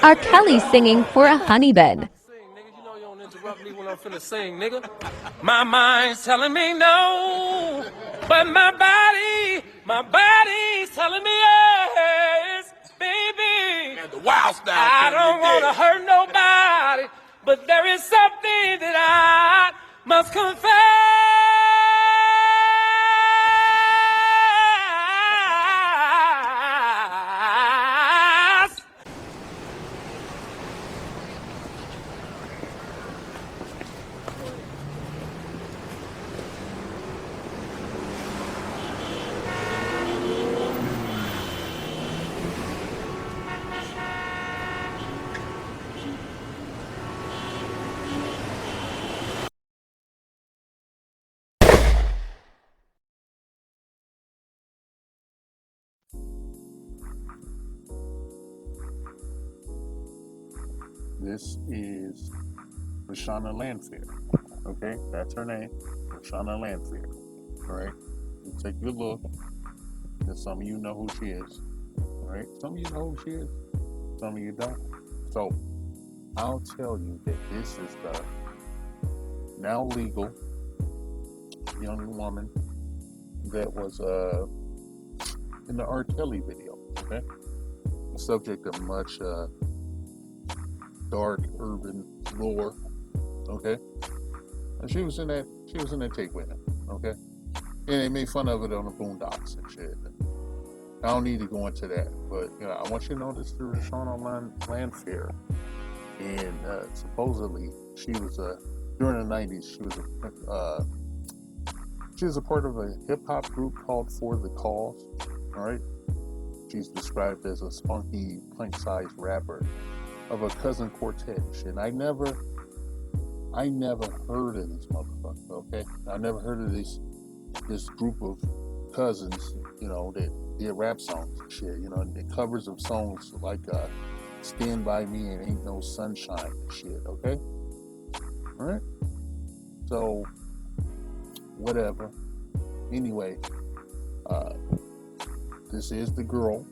R. Kelly singing for a honeybed. Nigga, you know you don't interrupt me when I'm finna sing, nigga. My mind's telling me no, but my body's telling me yes, baby. And the wild style I don't wanna hurt nobody, but there is something that I must confess. This is Reshona Lansfair. Okay, that's her name, Reshona Lansfair. All right, you take a good look. Because some of you know who she is. All right, some of you know who she is. Some of you don't. So I'll tell you that this is the now legal young woman that was in the R. Kelly video. Okay, the subject of much dark urban lore. Okay, and she was in that tape with him. Okay, and they made fun of it on the Boondocks and shit. I don't need to go into that, but you know, I want you to know this through Reshona Lansfair, and supposedly she was during the '90s. She was a part of a hip hop group called For the Cause. All right, she's described as a spunky, pint-sized rapper of a cousin quartet and shit. And I never heard of this motherfucker. Okay, I never heard of this group of cousins. You know that did rap songs and shit. You know, the covers of songs like "Stand by Me" and "Ain't No Sunshine" and shit. Okay, all right. So whatever. Anyway, this is the girl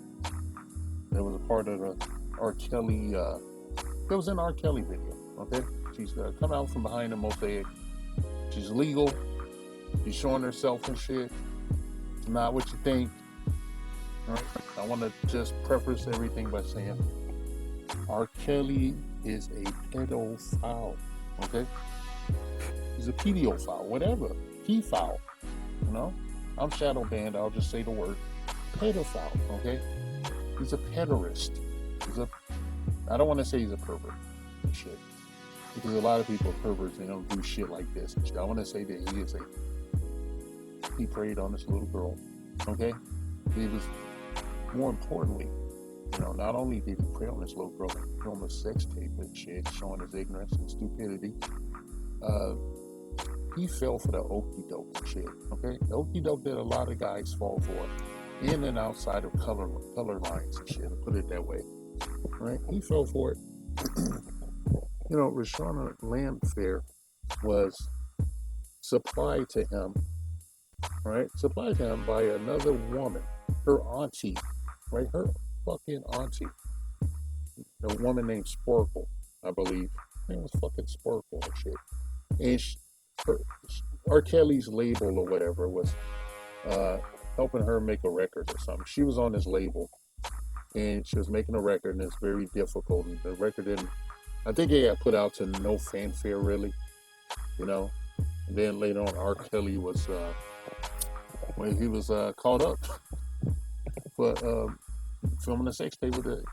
that was a part of the R. Kelly. That was in R. Kelly video. Okay, she's come out from behind the mosaic. She's legal. She's showing herself and shit. It's not what you think. All right? I want to just preface everything by saying R. Kelly is a pedophile. Okay, he's a pedophile, whatever. Pedophile. You know, I'm shadow banned. I'll just say the word pedophile. Okay, he's a pederast. I don't want to say he's a pervert and shit, because a lot of people are perverts and they don't do shit like this and shit. I want to say that he preyed on this little girl. Okay, he was, more importantly, you know, not only did he prey on this little girl, film a sex tape and shit, showing his ignorance and stupidity. He fell for the okie doke and shit. Okay, the okie doke that a lot of guys fall for, in and outside of color lines and shit. I'll put it that way. Right? He fell for it. You know, Reshona Lansfair was supplied to him, right? Supplied to him by another woman, her auntie, right? Her fucking auntie. A woman named Sparkle, I believe. Her name was fucking Sparkle and shit. And R. Kelly's label or whatever was helping her make a record or something. She was on this label. And she was making a record, and it's very difficult. And the record didn't, I think it got put out to no fanfare, really, you know. And then later on, R. Kelly was, when he was caught up for filming a sex tape with a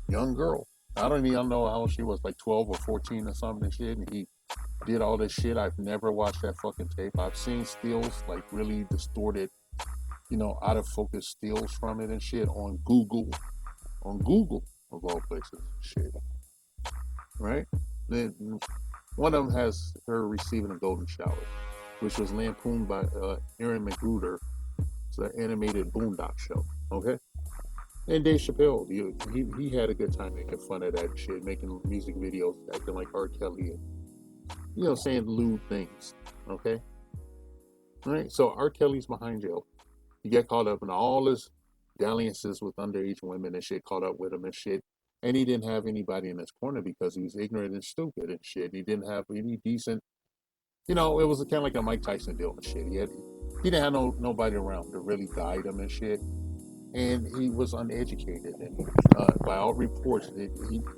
young girl. I don't even know how old she was, like 12 or 14 or something and shit. And he did all this shit. I've never watched that fucking tape. I've seen stills, like really distorted, you know, out of focus stills from it and shit on Google of all places, shit. Right? Then one of them has her receiving a golden shower, which was lampooned by Aaron McGruder. It's an animated Boondock show. Okay? And Dave Chappelle, he had a good time making fun of that shit, making music videos, acting like R. Kelly, and, you know, saying lewd things. Okay? Right? So R. Kelly's behind jail. He got caught up in all his dalliances with underage women and shit, caught up with him and shit. And he didn't have anybody in his corner because he was ignorant and stupid and shit. He didn't have any decent, it was kind of like a Mike Tyson deal and shit. He didn't have nobody around to really guide him and shit. And he was uneducated. And by all reports,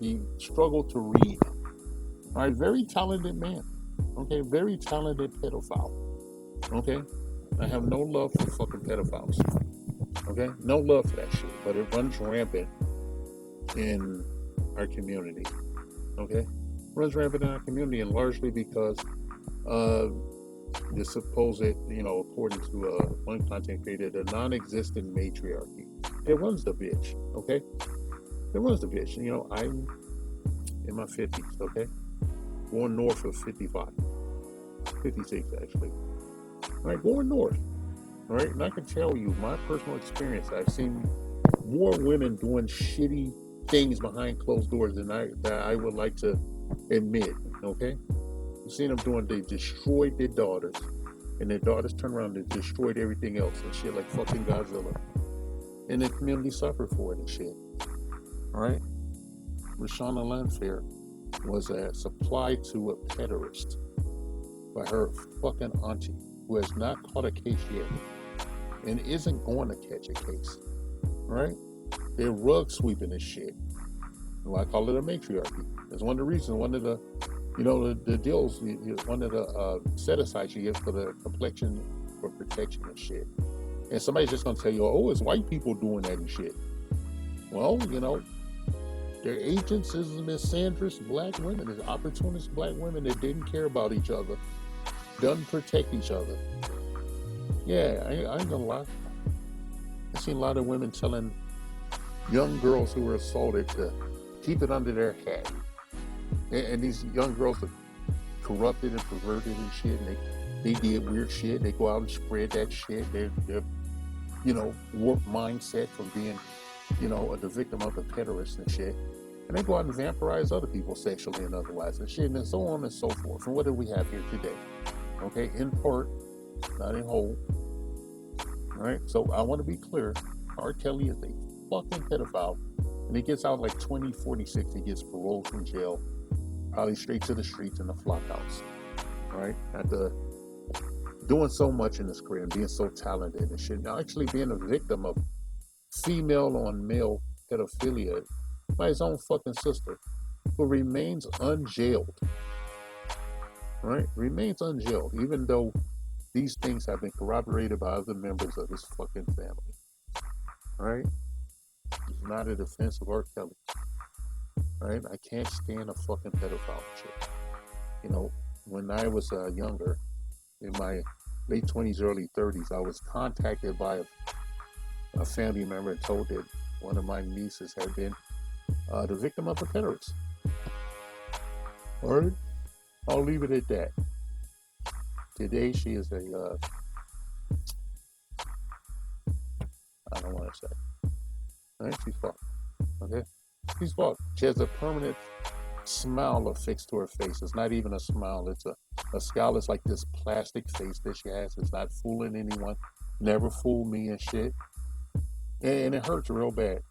he struggled to read. All right, very talented man. Okay, very talented pedophile. Okay, I have no love for fucking pedophiles. Okay, no love for that shit. But it runs rampant in our community. Okay, runs rampant in our community, and largely because the supposed, according to one content creator, the non-existent matriarchy. It runs the bitch. Okay, it runs the bitch. I'm in my 50s. Okay, going north of 55, 56 actually. All right, going north. All right, and I can tell you my personal experience. I've seen more women doing shitty things behind closed doors than I would like to admit. Okay, I've seen them doing. They destroyed their daughters, and their daughters turned around and destroyed everything else and shit like fucking Godzilla. And the community suffered for it and shit. All right, Reshona Lansfair was supplied to a pederast by her fucking auntie, who has not caught a case yet and isn't going to catch a case. Right? They're rug sweeping this shit. Well, I call it a matriarchy. It's one of the reasons, one of the, the deals, one of the set-asides you get for the complexion for protection and shit. And somebody's just going to tell you, oh, it's white people doing that and shit. Well, their agents is misandrous black women, there's opportunist black women that didn't care about each other, doesn't protect each other. Yeah, I ain't gonna lie. I've seen a lot of women telling young girls who were assaulted to keep it under their hat. And these young girls are corrupted and perverted and shit, and they did weird shit. They go out and spread that shit. They're warped mindset from being, the victim of a pederast and shit. And they go out and vampirize other people sexually and otherwise and shit, and so on and so forth. And what do we have here today? Okay, in part, not in whole. All right, so I want to be clear. R. Kelly is a fucking pedophile, and he gets out like 2046. He gets paroled from jail, probably straight to the streets in the flock house. All right, after doing so much in his career and being so talented and shit, now actually being a victim of female on male pedophilia by his own fucking sister, who remains unjailed. Right? Remains unjailed, even though these things have been corroborated by other members of his fucking family. Right? It's not a defense of R. Kelly. Right? I can't stand a fucking pedophile shit. When I was younger, in my late 20s, early 30s, I was contacted by a family member and told that one of my nieces had been the victim of a pederast. All right? I'll leave it at that. Today she is I don't want to say. All right? She's fucked. Okay? She's fucked. She has a permanent smile affixed to her face. It's not even a smile. It's a scowl. It's like this plastic face that she has. It's not fooling anyone. Never fooled me and shit. And it hurts real bad.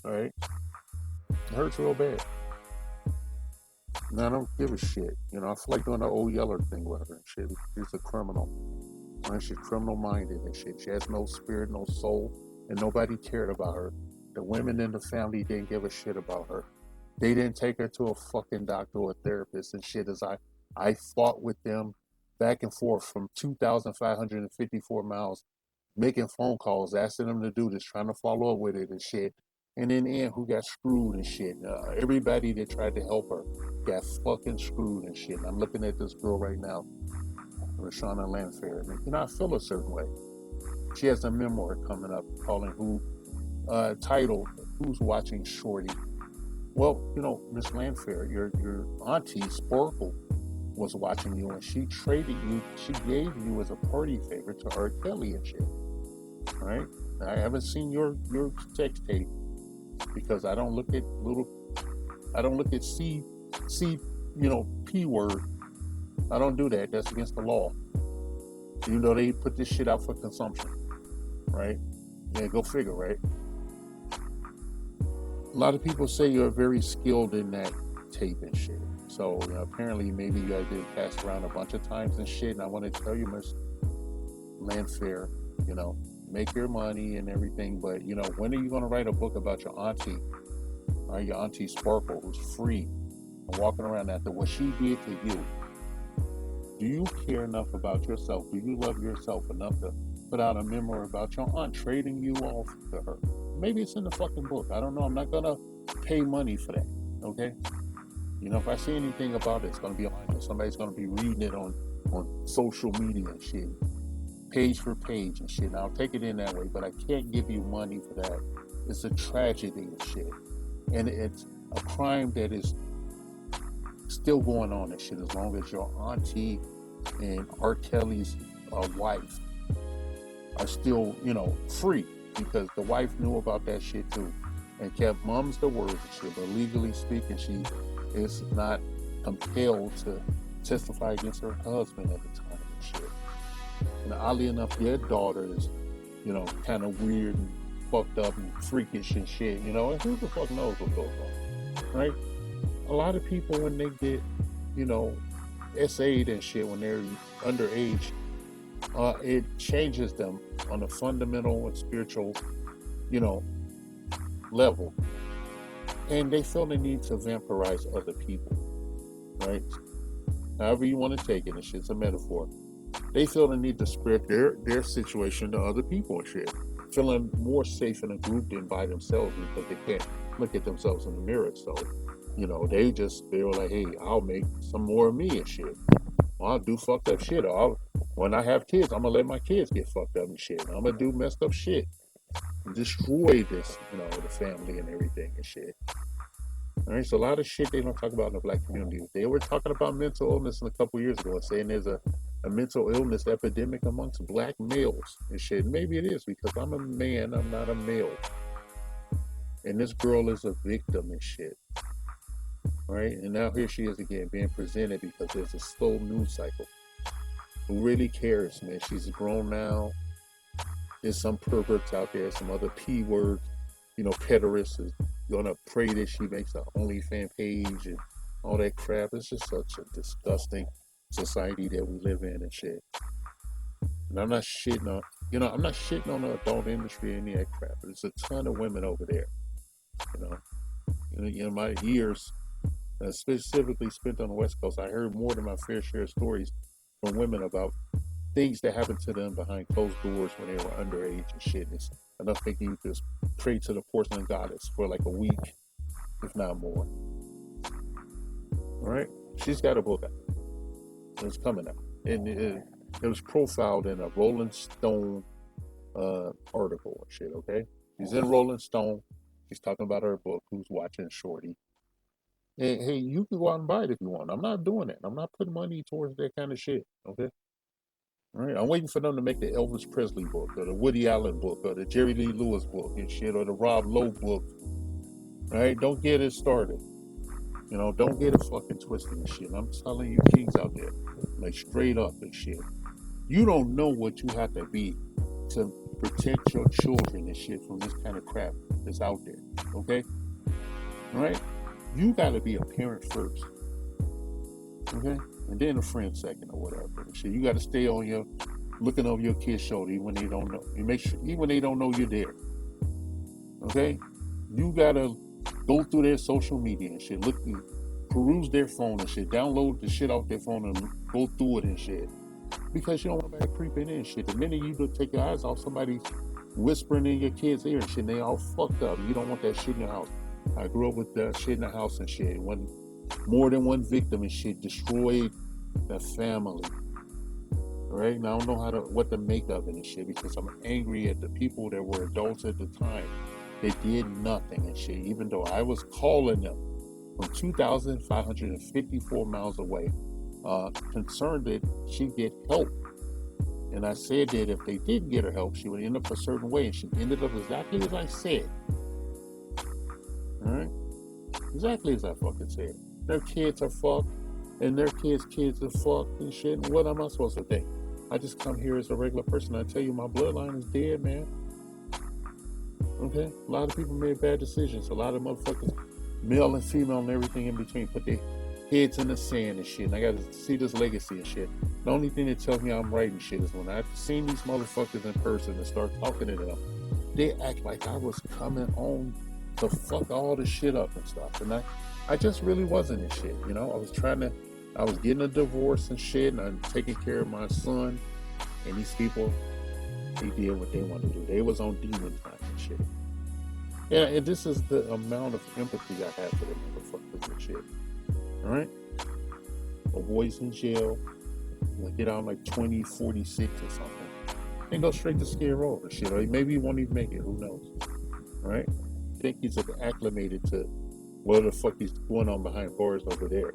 All right? It hurts real bad. And I don't give a shit. I feel like doing the old Yeller thing with her and shit. She's a criminal. Right? She's criminal-minded and shit. She has no spirit, no soul, and nobody cared about her. The women in the family didn't give a shit about her. They didn't take her to a fucking doctor or a therapist and shit. As I fought with them back and forth from 2,554 miles, making phone calls, asking them to do this, trying to follow up with it and shit. And in the end, who got screwed and shit? Everybody that tried to help her got fucking screwed and shit. And I'm looking at this girl right now, Reshona Lansfair, and I feel a certain way. She has a memoir coming up titled "Who's Watching Shorty." Well, Miss Lansfair, your auntie Sparkle was watching you, and she gave you as a party favor to R. Kelly and shit. Right? I haven't seen your sex tape because I don't look at C P word. I don't do that. That's against the law. Even though they put this shit out for consumption. Right? Yeah, go figure, right? A lot of people say you're very skilled in that tape and shit. So apparently, maybe you guys been passed around a bunch of times and shit. And I want to tell you, Miss Lansfair, you know, make your money and everything. But when are you going to write a book about your auntie, or your auntie Sparkle, who's free and walking around after what she did to you? Do you care enough about yourself? Do you love yourself enough to put out a memoir about your aunt trading you off to her? Maybe it's in the fucking book. I don't know. I'm not gonna pay money for that. Okay? If I see anything about it, it's gonna be online. Somebody's gonna be reading it on social media and shit, page for page and shit. And I'll take it in that way, but I can't give you money for that. It's a tragedy and shit, and it's a crime that is still going on and shit. As long as your auntie and R. Kelly's wife are still, free, because the wife knew about that shit too and kept mum's the words and shit. But legally speaking, she is not compelled to testify against her husband at the time and shit. And oddly enough, their daughter is, kind of weird and fucked up and freakish and shit, and who the fuck knows what goes on, right? A lot of people, when they get, SA'd and shit when they're underage, it changes them on a fundamental and spiritual, level. And they feel the need to vampirize other people, right? However you want to take it, and shit's a metaphor. They feel the need to spread their situation to other people and shit, feeling more safe in a group than by themselves because they can't look at themselves in the mirror. So, they just feel like, hey, I'll make some more of me and shit. I'll do fucked up shit. When I have kids, I'm gonna let my kids get fucked up and shit. I'm gonna do messed up shit. Destroy this, the family and everything and shit. All right, so a lot of shit they don't talk about in the black community. They were talking about mental illness a couple years ago, saying there's a mental illness epidemic amongst black males and shit. Maybe it is because I'm a man, I'm not a male. And this girl is a victim and shit. Right? And now here she is again being presented because there's a slow news cycle. Who really cares, man? She's grown now. There's some perverts out there, some other P words, pederasts is gonna pray that she makes an OnlyFans page and all that crap. It's just such a disgusting society that we live in and shit. And I'm not shitting on the adult industry and any of that crap. But there's a ton of women over there. In my years, specifically spent on the West Coast, I heard more than my fair share of stories from women about things that happened to them behind closed doors when they were underage and shit. It's enough making you just pray to the porcelain goddess for like a week, if not more. All right? She's got a book out. It's coming out. And it was profiled in a Rolling Stone article and shit, okay? She's in Rolling Stone. She's talking about her book, Who's Watching Shorty. Hey, you can go out and buy it if you want. I'm not doing that. I'm not putting money towards that kind of shit, okay? All right, I'm waiting for them to make the Elvis Presley book, or the Woody Allen book, or the Jerry Lee Lewis book and shit, or the Rob Lowe book. All right, don't get it started. Don't get it fucking twisted and shit. I'm telling you, kings out there, like straight up and shit. You don't know what you have to be to protect your children and shit from this kind of crap that's out there, okay? All right? You got to be a parent first, okay? And then a friend second or whatever. And shit. You got to stay on looking over your kid's shoulder even when they don't know. You make sure, even when they don't know you're there, okay? You got to go through their social media and shit, peruse their phone and shit, download the shit off their phone and go through it and shit. Because you don't want nobody creeping in and shit. The minute you take your eyes off, somebody's whispering in your kid's ear and shit, and they all fucked up. You don't want that shit in your house. I grew up with that shit in the house and shit. When more than one victim and shit destroyed the family. Right? And I don't know what to make of it and shit because I'm angry at the people that were adults at the time. They did nothing and shit, even though I was calling them from 2,554 miles away, concerned that she'd get help. And I said that if they didn't get her help, she would end up a certain way, and she ended up exactly as I said. All right? Exactly as I fucking said. Their kids are fucked, and their kids' kids are fucked and shit. And what am I supposed to think? I just come here as a regular person. I tell you, my bloodline is dead, man. Okay? A lot of people made bad decisions. A lot of motherfuckers, male and female and everything in between, put their heads in the sand and shit. And I gotta see this legacy and shit. The only thing that tells me I'm right and shit is when I've seen these motherfuckers in person and start talking to them, they act like I was coming on to fuck all the shit up and stuff. And I just really wasn't in shit, you know? I was getting a divorce and shit, and I'm taking care of my son. And these people, they did what they wanted to do. They was on demon time and shit. Yeah, and this is the amount of empathy I have for them motherfuckers and shit. All right? A boy's in jail, like get out like 2046 or something, and go straight to Skid Row or shit. Or maybe he won't even make it. Who knows? All right? I think he's acclimated to what the fuck is going on behind bars over there.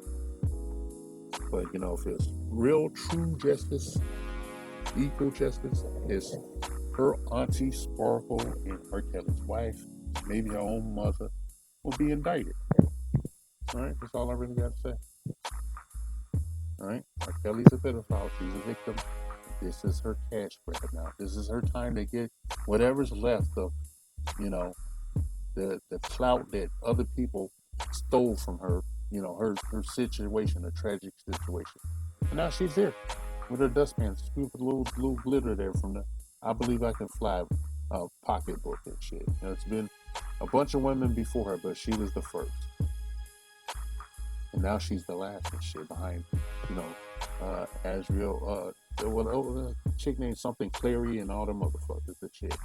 But you know, if it's real, true justice, equal justice, is her auntie Sparkle and R. Kelly's wife, maybe her own mother, will be indicted. All right, that's all I really got to say. All right, R. Kelly's a pedophile. She's a victim. This is her cash grab now. This is her time to get whatever's left of, you know, the clout that other people stole from her. You know, her situation, a tragic situation. And now she's here with her dustpan, with a little glitter there from the I Believe I Can Fly pocketbook and shit. You know, it's been a bunch of women before her, but she was the first. And now she's the last and shit behind, you know, Azriel, a chick named something Clary and all the motherfuckers and shit.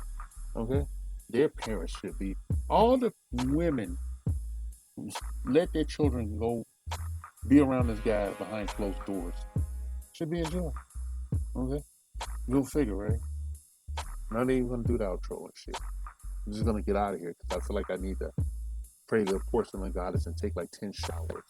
Okay? Their parents should be, all the women who let their children go be around this guy behind closed doors should be in jail. Okay? Go figure, right? Not even gonna do the outro and shit. I'm just gonna get out of here because I feel like I need to pray to the porcelain goddess and take like 10 showers.